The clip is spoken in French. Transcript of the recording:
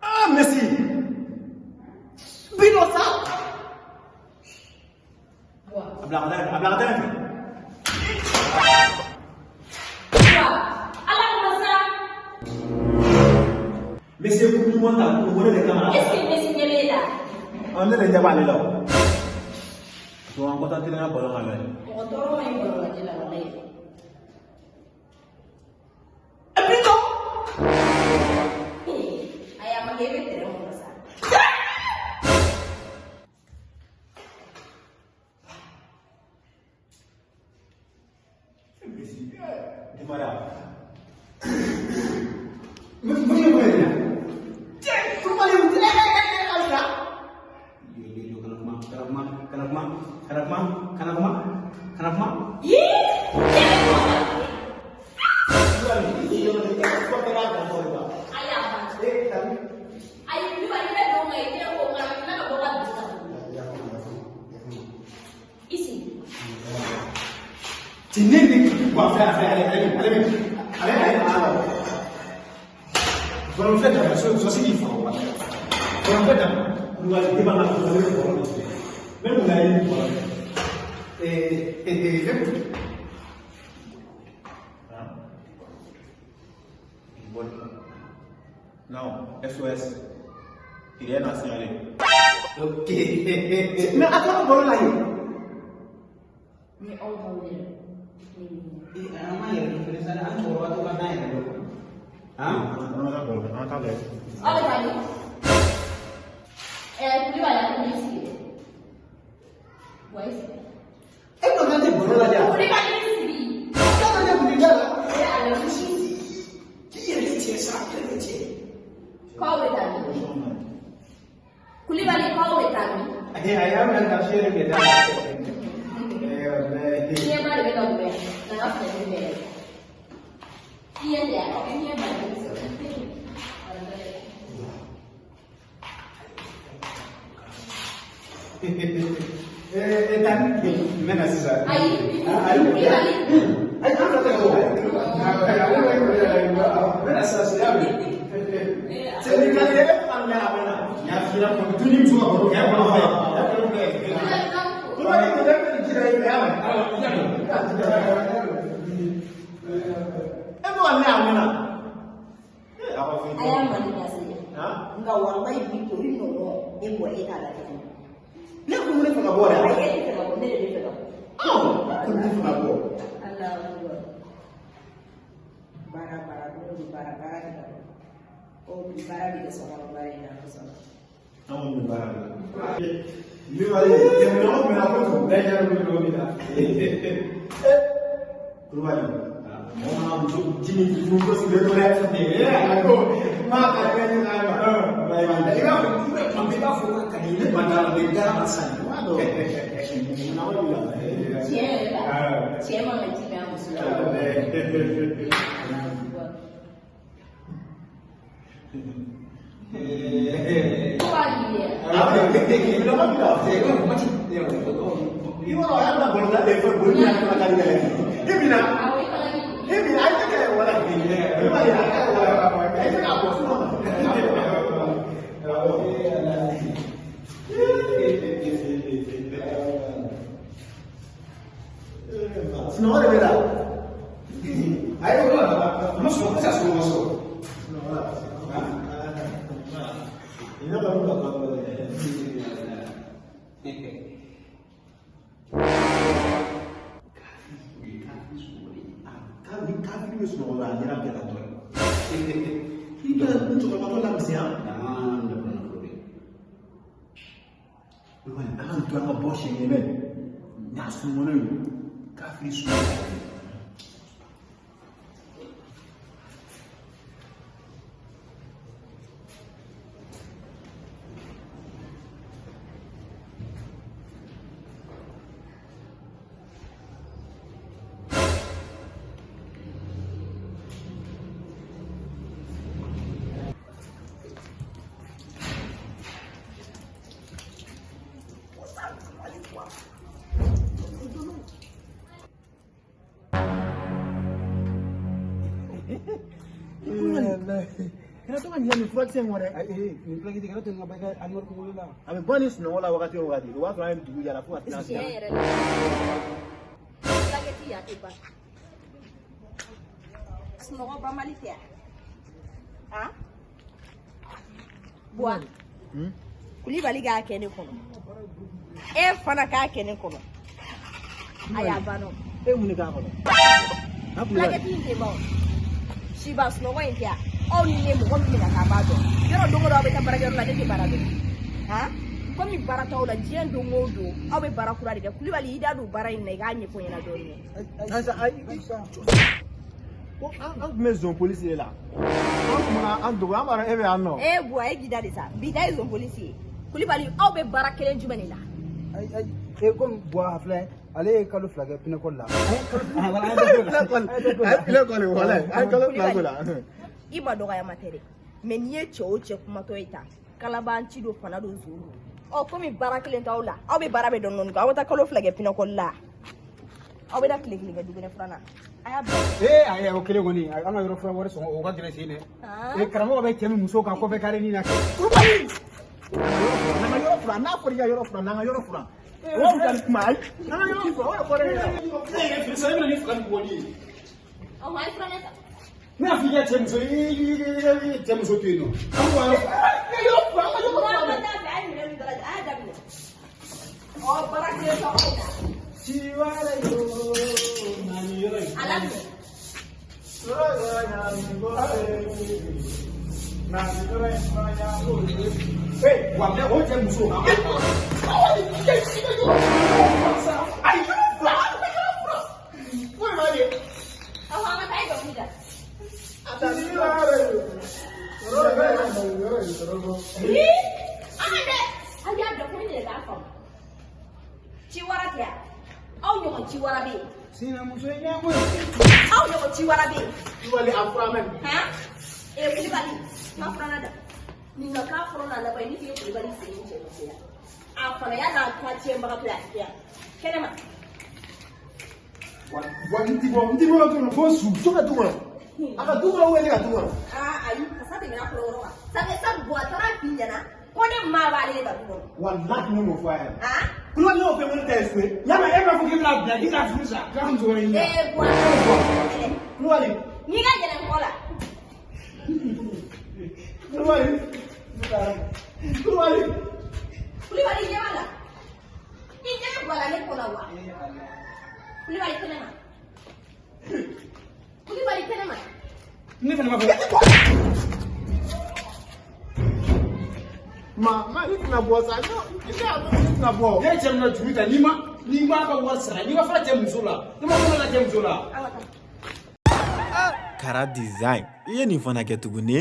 Ah, merci. Binosa. Abladan. Monsieur, pour moi, vous voulez les camarades. Est-ce que monsieur est là? On est les diables là. Tu vas encore tenter un ballon à l'œil. On doit même pas dire la vraie. Et puis non. I am a given to them. Non, SOS. Il est national. Ok. Mais attends, bon là. Mais on va dire. Kana to kan yami furakisɛ in wɛrɛ. Nin plaque kana to n ka ba ka annuaire kunkolo la. A bɛ bɔ ni sunɔgɔ la wagati o wagati. O b'a sɔrɔ an ye dugu yala fo ka tila Tiɲɛ yɛrɛ la. Plaque ya tɛ ban. Sunɔgɔ banbali tɛ yan. Buwa. Kulibali k'a kɛ ne kɔnɔ. E fana k'a kɛ ne kɔnɔ. A y'a ban o. E mun de k'a kɔnɔ? Plaque in tɛ ban o. Siba sunɔgɔ in tɛ yan. Aw ni ne mɔgɔ min bɛna k'a b'a dɔn. Yɔrɔ don o don aw bɛ taa baarakɛyɔrɔ la ne tɛ baara dɔn. Komi baara t'aw la diɲɛ don o don aw bɛ baara kura de kɛ. Kulibali i da don baara in na i k'a ɲɛfɔ n ɲɛna dɔɔni. Ayisa an tun bɛ zon polisi de la. An kumana an dogo an b'a dɔn e bɛ yan nɔ. Buwa e gida de sa bi da ye zon polisi ye. Kulibali aw bɛ baara kelen jumɛn de la? Comme Buwa filɛ ale ye kalo 2 kɛ pinɛkɔli la. Pinɛkɔli wala an kalo 2 ko la. I ma dɔgɔyama tɛ dɛ mais n'i ye cɛ o cɛ kumatɔ ye tan kalaban ci do fana do zoro. Komi baara kelen t'aw la aw bɛ baara bɛ dɔɔni dɔɔni kɛ aw bɛ taa kalo 2 kɛ pinɛkɔli la. Aw bɛ da tile kelen kɛ dukɛnɛ filanan. A y'a bila. Ayi o kelen kɔni an ka yɔrɔ fura wari sɔngɔ o ka gɛlɛn sen dɛ. Karamɔgɔ bɛ cɛ min muso kan kɔfɛ kare ni na kɛ. Kulubali. N'an ka yɔrɔ furan n'a fɔra i ka yɔrɔ furan n'an ka yɔrɔ furan. O ka kuma ayi. N'an ka yɔrɔ furan o ye kɔrɔ ye. E fisa e bɛna ni faga ni bɔli ye. Awɔ a ye furanɛ ta. Ne y'a fɔ i ka cɛ muso i cɛ muso to yen nɔ. An ko yɔrɔ furan. Baara kelen t'aw la. Ciwara yo nani yɔrɔ in. Ala minɛ. Wa o cɛ muso. Ciwara tɛ yan. Aw ɲɔgɔn ciwara bɛ yen. Sinamuso ye ɲɛngoyi. Aw ɲɔgɔn ciwara bɛ yen. Kulubali a fura mɛn. Kulibali ma furana da. Nin ka k'a fɔlɔ n'a laban ye ni k'i ye Kulibali sen cɛ musoya. A fana y'a n'a kuma tiɲɛbaga to yan. Kɛnɛma. Wa n ti bɔ tuguni fo su so ka du kɔnɔ. A ka du kɔnɔ wele ka du kɔnɔ. Ayi kasa tɛmɛna kɔrɔ yɔrɔ kan. Sabu Buwa taara f'i ɲɛna ko ne maa b'ale de ka du kɔnɔ. Walahi ne m'o fɔ a ɲɛna. Kulubali y'o fɛn wɛrɛ tɛ yen fiyewu. Yala e b'a fɔ k'i bɛna bila k'i ka furu sa k'i ka muso wɛrɛ ɲini. Buwa. Kulubali. N'i ka yɛlɛ kɔ la. Kulibali ɲɛ b'a la. I ɲɛ bɛ Buwa la ne kɔ la wa? Kulibali kɛnɛma. Kulibali kɛnɛma. Ne fana b'a fɔ. Ma i tɛna bɔ sa. I tɛna bɔ. Ne ye cɛ min na juru ta n'i ma ka wari sara n'i ma fara cɛ muso la n'i ma fara cɛ muso la. Kara design i ye nin fana kɛ tuguni.